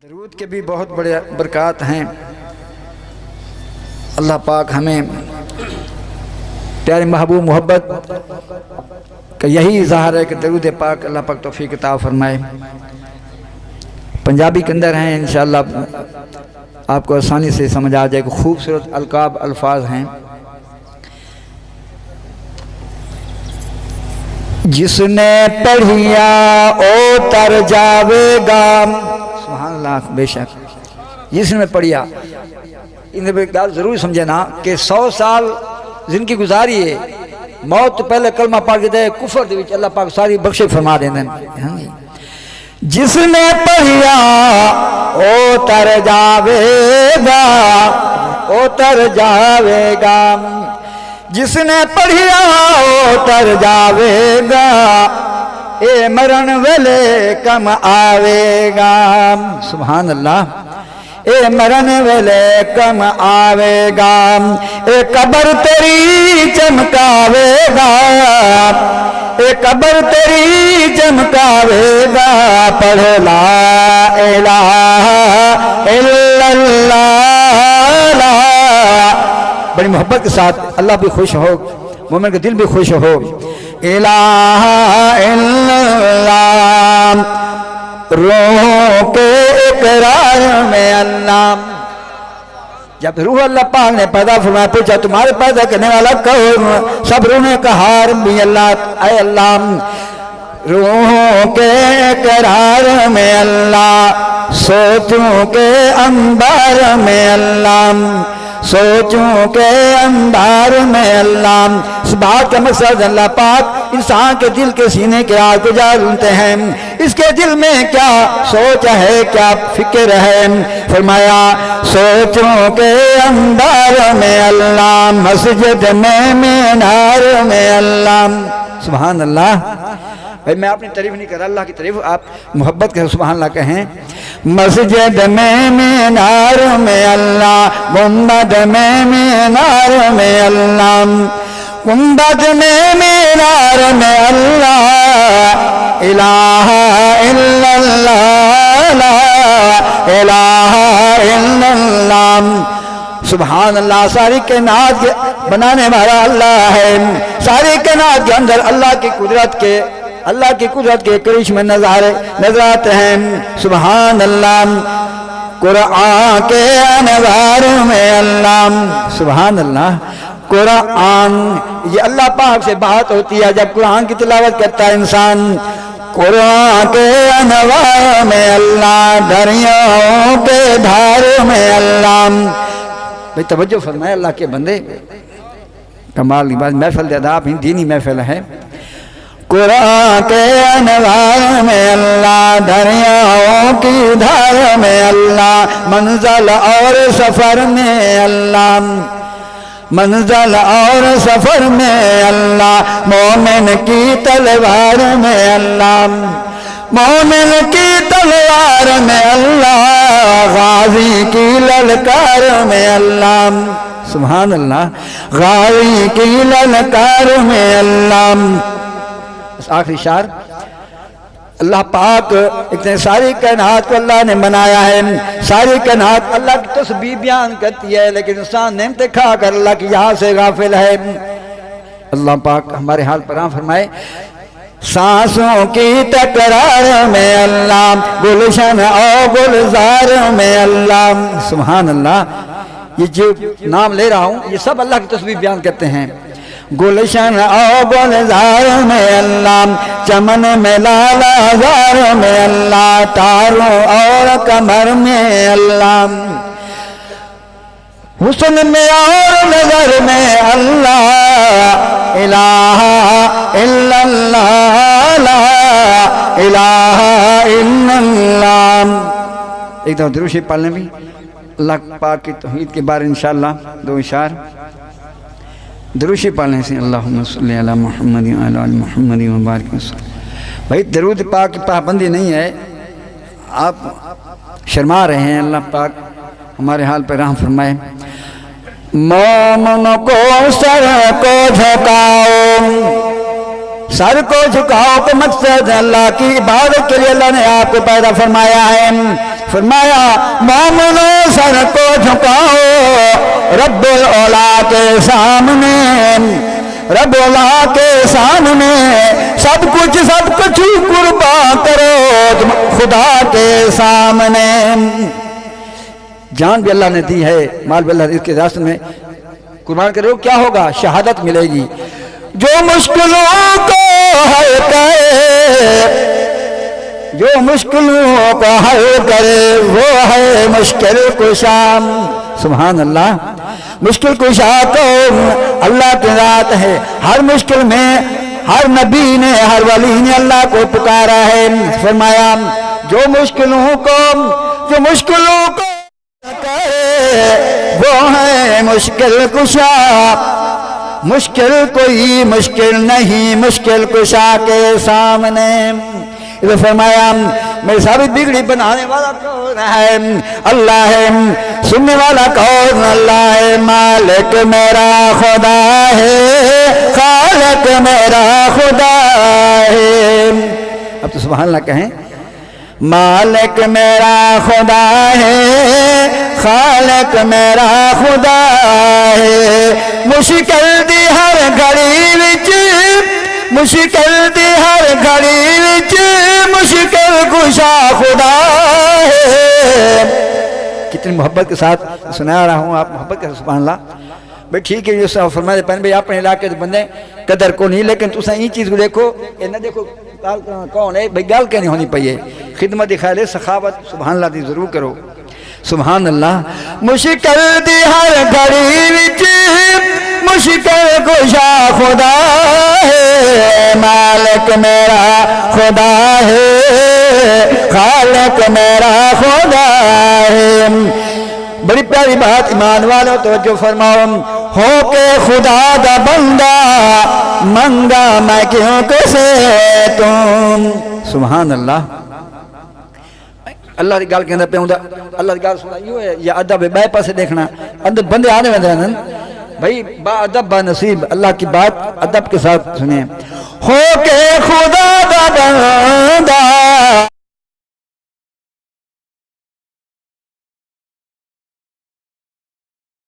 درود کے بھی بہت بڑے برکات ہیں۔ اللہ پاک ہمیں پیارے محبوب محبت کا یہی اظہار ہے کہ درود پاک اللہ پاک توفیق عطا فرمائے۔ پنجابی کے اندر ہیں، انشاءاللہ آپ کو آسانی سے سمجھ آ جائے کہ خوبصورت القاب الفاظ ہیں۔ جس نے پڑھیا او تر جاوے گا، سبحان اللہ، بے شک جس نے پڑھیا، انہیں بھی گال ضرور سمجھے نا کہ 100 سال زندگی گزاری ہے، موت تو پہلے کلمہ پڑھ کے دے کفر دے وچ اللہ پاک ساری بخشش فرما دیں۔ جس نے پڑھیا او تر جاوے گا، او تر جاوے گا، جس نے پڑھیا او تر جاوے گا، اے مرن ویلے کم آوے گا، سبحان اللہ، اے مرن ویلے کم آوے گا، اے قبر تیری چمکاوے گا، اے قبر تیری چمکاوے گا، پڑھ لا الہ الا اللہ۔ بڑی محبت کے ساتھ اللہ بھی خوش ہو، مومن کا دل بھی خوش ہو۔ الہ الا اللہ، روح کے اقرار میں اللہ۔ جب روح اللہ پاک نے پیدا فرمایا، پوچھا تمہارے پیدا کرنے والا کون؟ سب روح نے کہا ربی اللہ، اے اللہ۔ روح کے اقرار میں اللہ، سوچوں کے انبار میں اللہ، سوچوں کے انبار میں اللہ۔ اس بات کا مقصد اللہ پاک انسان کے دل کے سینے کے آگ کو جانتے ہیں، اس کے دل میں کیا سوچ ہے، کیا فکر ہے۔ فرمایا سوچوں کے انبار میں اللہ، مسجد میں مینار میں اللہ، سبحان اللہ۔ بھائی میں اپنی تعریف نہیں کر رہا، اللہ کی تعریف آپ محبت کے سبحان اللہ کہیں۔ مسجد میں مینار میں اللہ، گنبد میں مینار میں اللہ، گنبد میں مینار میں اللہ، الہ الا اللہ، لا الہ الا اللہ، سبحان اللہ۔ ساری کائنات کے بنانے والا اللہ ہے، ساری کائنات کے اندر اللہ کی قدرت کے کرشمے نظر آتے ہیں، سبحان اللہ۔ قرآن کے انوار میں اللہ، سبحان اللہ۔ قرآن، یہ اللہ پاک سے بات ہوتی ہے جب قرآن کی تلاوت کرتا ہے انسان۔ قرآن کے انوار میں اللہ، دریاؤں کے دھار میں اللہ۔ بھئی توجہ فرمائے اللہ کے بندے، کمال کی بات، محفل اداب ہی دینی محفل ہے۔ قرآن کے انوار میں اللہ، دریاؤں کی دھار میں اللہ، منزل اور سفر میں اللہ، منزل اور سفر میں اللہ، مومن کی تلوار میں اللہ، مومن کی تلوار میں اللہ، غازی کی للکار میں اللہ، سبحان اللہ، غازی کی للکار میں اللہ۔ آخری شعر، اللہ پاک اتنے ساری کائنات کو اللہ نے بنایا ہے، ساری کائنات اللہ کی تسبیح بیان کرتی ہے، لیکن انسان نعمتیں کھا کر اللہ کی یہاں سے غافل ہے۔ اللہ پاک ہمارے حال پر رحم فرمائے۔ سانسوں کی تکرار میں اللہ، گلشن اور گلزار میں اللہ، سبحان اللہ۔ یہ جو نام لے رہا ہوں یہ سب اللہ کی تسبیح بیان کرتے ہیں۔ گلشن اور گلزار میں اللہ، چمن میں لالا زار میں اللہ، تاروں اور کمر میں اللہ، حسن میں اور نظر میں اللہ، الہ الا اللہ، لا الہ الا اللہ۔ ایک دفعہ درود شریف پڑھنے بھی اللہ پاک کی توحید کے بارے انشاءاللہ دو اشعار درود شریف پڑھنے سے۔ اللہم صلی علی محمد وعلی آل محمد وبارک وسلم۔ بھائی درود پاک کی پابندی نہیں ہے، آپ شرما رہے ہیں، اللہ پاک ہمارے حال پہ رحم فرمائے۔ مومن کو سر کو جھکاؤ، سر کو جھکاؤ، کو مقصد اللہ کی عبادت کے لیے اللہ نے آپ کو پیدا فرمایا ہے۔ فرمایا مومنو سر کو جھکاؤ رب الاولا کے سامنے، رب اولا کے سامنے سب کچھ قربان کرو تم خدا کے سامنے۔ جان بھی اللہ نے دی ہے، مال بھی اللہ نے اس کے راستے میں قربان کرو، کیا ہوگا؟ شہادت ملے گی۔ جو مشکلوں کو حل کرے، جو مشکلوں کو حل کرے وہ ہے مشکل کشا۔ سبحان اللہ، مشکل کشا تو اللہ کی ذات ہے۔ ہر مشکل میں ہر نبی نے، ہر ولی نے اللہ کو پکارا ہے۔ فرمایا جو مشکلوں کو کرے وہ ہے مشکل کشا، مشکل کوئی مشکل نہیں مشکل کشا کے سامنے۔ اسے فرمایا میری ثابت بگڑی بنانے والا کون ہے؟ اللہ ہے۔ سننے والا کون؟ اللہ ہے۔ مالک میرا خدا ہے، خالق میرا خدا ہے۔ اب تو سبحان اللہ کہیں، مالک میرا خدا ہے، خالق میرا خدا ہے۔ مشکل دی ہر گھڑی وچ، مشکل دی ہر گھڑی وچ مشکل کشا خدا ہے۔ کتنی محبت کے ساتھ سنا رہا ہوں، آپ محبت کے ساتھ سبحان اللہ۔ بھئی ٹھیک ہے، یہ فرمائے پہنے بھئی اپنے علاقے کے بندے قدر کو نہیں، لیکن تسا یہ چیز کو دیکھو، یہ نہ دیکھو کون ہے بھئی، گال کہنی ہونی پئی ہے، خدمت خیر سخاوت سبحان اللہ دی ضرور کرو۔ سبحان اللہ۔ مشکل دی ہر گھڑی وچ مشکل کشا خدا ہے، مالک میرا خدا ہے، خالق میرا خدا ہے۔ بڑی پیاری بات ایمان والوں توجہ فرماؤ، ہو کے خدا دا بندہ منگا میں کیوں کسے تم۔ سبحان اللہ۔ اللہ کی گال کے اندر پہ ہوں اللہ کی گال سنا یوں ہے، یا ادب بے پاسے دیکھنا اندر بندے آنے میں دے بھائی با ادب با نصیب، اللہ کی بات ادب کے ساتھ سنیں۔ ہو کے خدا دا بندہ